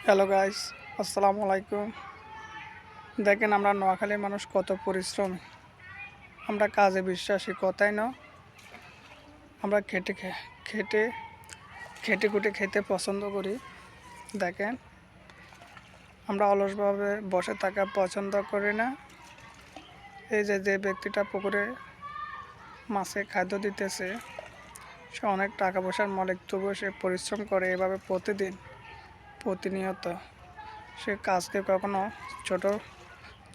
Hello guys, আসসালামু আলাইকুম। দেখেন আমরা নোয়াখালীর মানুষ কত পরিশ্রমী। আমরা কাজে বিশ্বাসী, কথাই না। আমরা খেটে খেটে খুঁটে খেতে পছন্দ করি। দেখেন আমরা অলসভাবে বসে থাকা পছন্দ করি না। এই যে ব্যক্তিটা পুকুরে মাছে খাদ্য দিতেছে, সে অনেক টাকা পয়সার মালিক, তবুও সে পরিশ্রম করে এভাবে প্রতিনিয়ত। সে কাজকে কখনো ছোট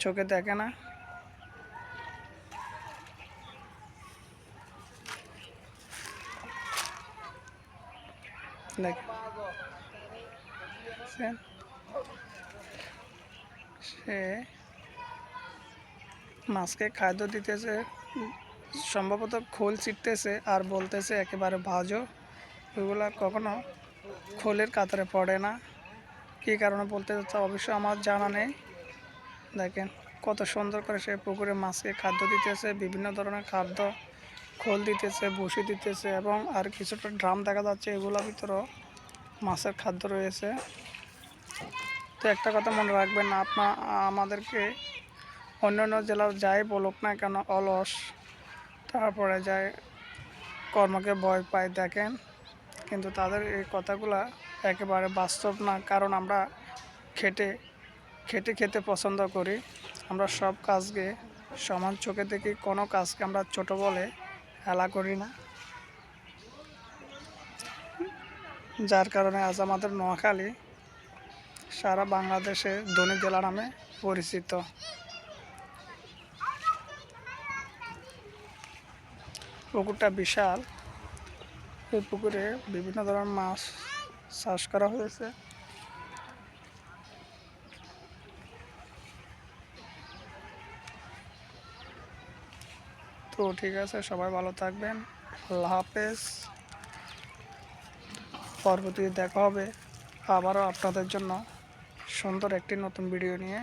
চোখে দেখে না। দেখেন সে মাছকে খাদ্য দিতেছে, সম্ভবত খোল ছিটতেছে আর বলতেছে একেবারে ভাজো। ওইগুলা কখনো খোলের কাতারে পড়ে না। কী কারণে বলতে চাচ্ছে অবশ্য আমার জানা নেই। দেখেন কত সুন্দর করে সে পুকুরে মাছকে খাদ্য দিতেছে, বিভিন্ন ধরনের খাদ্য, খোল দিতেছে, ভুসি দিতেছে এবং আর কিছুটা ড্রাম দেখা যাচ্ছে, এগুলোর ভিতরেও মাছের খাদ্য রয়েছে। তো একটা কথা মনে রাখবেন, আমাদেরকে অন্যান্য জেলার যাই বলুক না কেন অলস, তারপরে যায় কর্মকে ভয় পায়। দেখেন কিন্তু তাদের এই কথাগুলা একেবারে বাস্তব না, কারণ আমরা খেটে খেতে পছন্দ করি। আমরা সব কাজকে সমান চোখে দেখি, কোনো কাজকে আমরা ছোট বলে হেলা করি না। যার কারণে আজ আমাদের নোয়াখালী সারা বাংলাদেশে ধনী জেলা নামে পরিচিত। পুকুরটা বিশাল। এই পুকুরে বিভিন্ন ধরনের মাছ চাষ করা হয়েছে। তো ঠিক আছে, সবাই ভালো থাকবেন। আল্লাহ হাফেজ। পরবর্তীতে দেখা হবে আবারও আপনাদের জন্য সুন্দর একটি নতুন ভিডিও নিয়ে।